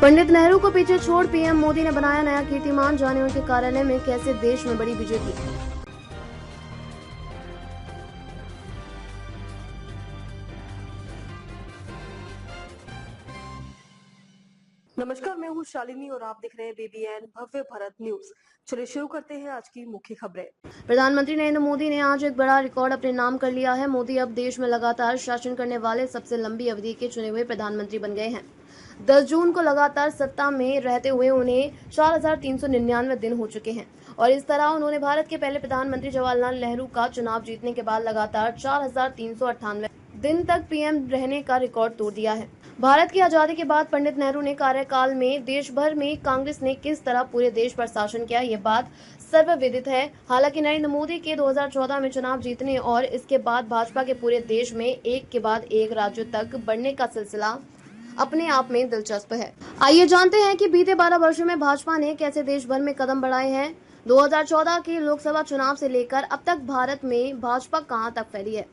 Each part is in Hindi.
पंडित नेहरू को पीछे छोड़ पीएम मोदी ने बनाया नया कीर्तिमान। जाने उनके कार्यालय में कैसे देश में बड़ी बीजेपी। नमस्कार, मैं हूँ शालिनी और आप देख रहे हैं बीबीएन भव्य भारत न्यूज। चलिए शुरू करते हैं आज की मुख्य खबरें। प्रधानमंत्री नरेंद्र मोदी ने आज एक बड़ा रिकॉर्ड अपने नाम कर लिया है। मोदी अब देश में लगातार शासन करने वाले सबसे लंबी अवधि के चुने हुए प्रधानमंत्री बन गए हैं। 10 जून को लगातार सत्ता में रहते हुए उन्हें 4,399 दिन हो चुके हैं और इस तरह उन्होंने भारत के पहले प्रधानमंत्री जवाहरलाल नेहरू का चुनाव जीतने के बाद लगातार 4,398 दिन तक पीएम रहने का रिकॉर्ड तोड़ दिया है। भारत की आजादी के बाद पंडित नेहरू ने कार्यकाल में देश भर में कांग्रेस ने किस तरह पूरे देश पर शासन किया, ये बात सर्वविदित है। हालांकि नरेंद्र मोदी के 2014 में चुनाव जीतने और इसके बाद भाजपा के पूरे देश में एक के बाद एक राज्य तक बढ़ने का सिलसिला अपने आप में दिलचस्प है। आइए जानते हैं कि बीते 12 वर्षों में भाजपा ने कैसे देश भर में कदम बढ़ाए हैं। 2014 के लोकसभा चुनाव से लेकर अब तक भारत में भाजपा कहां तक फैली है।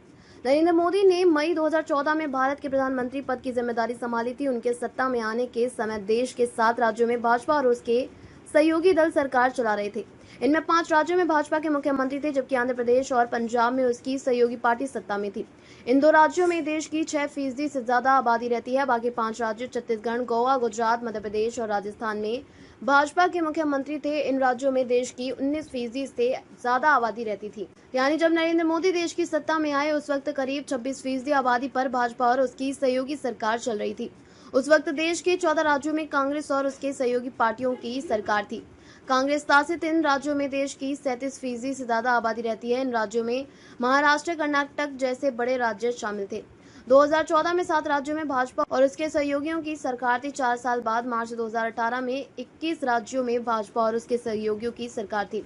नरेंद्र मोदी ने मई 2014 में भारत के प्रधानमंत्री पद की जिम्मेदारी संभाली थी। उनके सत्ता में आने के समय देश के 7 राज्यों में भाजपा और उसके सहयोगी दल सरकार चला रहे थे। इनमें 5 राज्यों में भाजपा के मुख्यमंत्री थे, जबकि आंध्र प्रदेश और पंजाब में उसकी सहयोगी पार्टी सत्ता में थी। इन 2 राज्यों में देश की 6% से ज्यादा आबादी रहती है। बाकी 5 राज्य छत्तीसगढ़, गोवा, गुजरात, मध्य प्रदेश और राजस्थान में भाजपा के मुख्यमंत्री थे। इन राज्यों में देश की 19% से ज्यादा आबादी रहती थी। यानी जब नरेंद्र मोदी देश की सत्ता में आए उस वक्त करीब 26% आबादी पर भाजपा और उसकी सहयोगी सरकार चल रही थी। उस वक्त देश के 14 राज्यों में कांग्रेस और उसके सहयोगी पार्टियों की सरकार थी। कांग्रेस शासित इन राज्यों में देश की 37% से ज्यादा आबादी रहती है। इन राज्यों में महाराष्ट्र, कर्नाटक जैसे बड़े राज्य शामिल थे। 2014 में 7 राज्यों में भाजपा और उसके सहयोगियों की सरकार थी। 4 साल बाद मार्च 2018 में 21 राज्यों में भाजपा और उसके सहयोगियों की सरकार थी।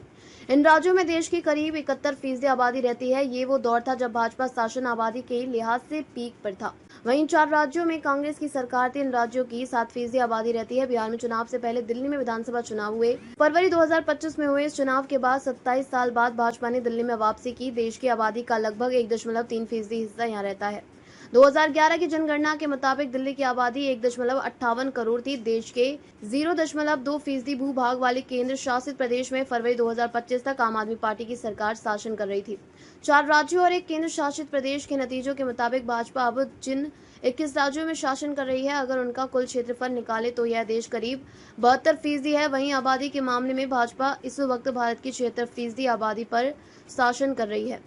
इन राज्यों में देश की करीब 71% आबादी रहती है। ये वो दौर था जब भाजपा शासन आबादी के लिहाज से पीक पर था। वहीं 4 राज्यों में कांग्रेस की सरकार थी। इन राज्यों की 7% आबादी रहती है। बिहार में चुनाव से पहले दिल्ली में विधानसभा चुनाव हुए। फरवरी 2025 में हुए इस चुनाव के बाद 27 साल बाद भाजपा ने दिल्ली में वापसी की। देश की आबादी का लगभग 1.3% हिस्सा यहाँ रहता है। 2011 की जनगणना के मुताबिक दिल्ली की आबादी 1.58 करोड़ थी। देश के 0.2% भूभाग वाले केंद्र शासित प्रदेश में फरवरी 2025 तक आम आदमी पार्टी की सरकार शासन कर रही थी। 4 राज्यों और एक केंद्र शासित प्रदेश के नतीजों के मुताबिक भाजपा अब जिन 21 राज्यों में शासन कर रही है, अगर उनका कुल क्षेत्रफल निकाले तो यह देश करीब 72% है। वहीं आबादी के मामले में भाजपा इस वक्त भारत की 76% आबादी पर शासन कर रही है।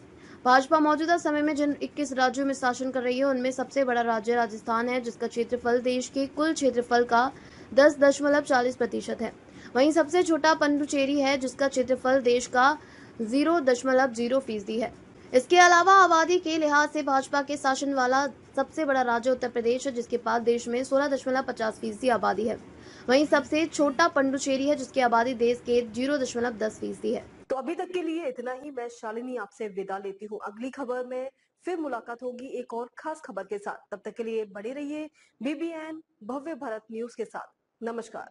भाजपा मौजूदा समय में जिन 21 राज्यों में शासन कर रही है उनमें सबसे बड़ा राज्य राजस्थान है, जिसका क्षेत्रफल देश के कुल क्षेत्रफल का 10.40% है। वहीं सबसे छोटा पुडुचेरी है, जिसका क्षेत्रफल देश का 0.0% है। इसके अलावा आबादी के लिहाज से भाजपा के शासन वाला सबसे बड़ा राज्य उत्तर प्रदेश है, जिसके पास देश में 16.50% आबादी है। वहीं सबसे छोटा पुडुचेरी है, जिसकी आबादी देश के 0.10% है। तो अभी तक के लिए इतना ही। मैं शालिनी आपसे विदा लेती हूँ। अगली खबर में फिर मुलाकात होगी एक और खास खबर के साथ। तब तक के लिए बने रहिए बीबीएन भव्य भारत न्यूज के साथ। नमस्कार।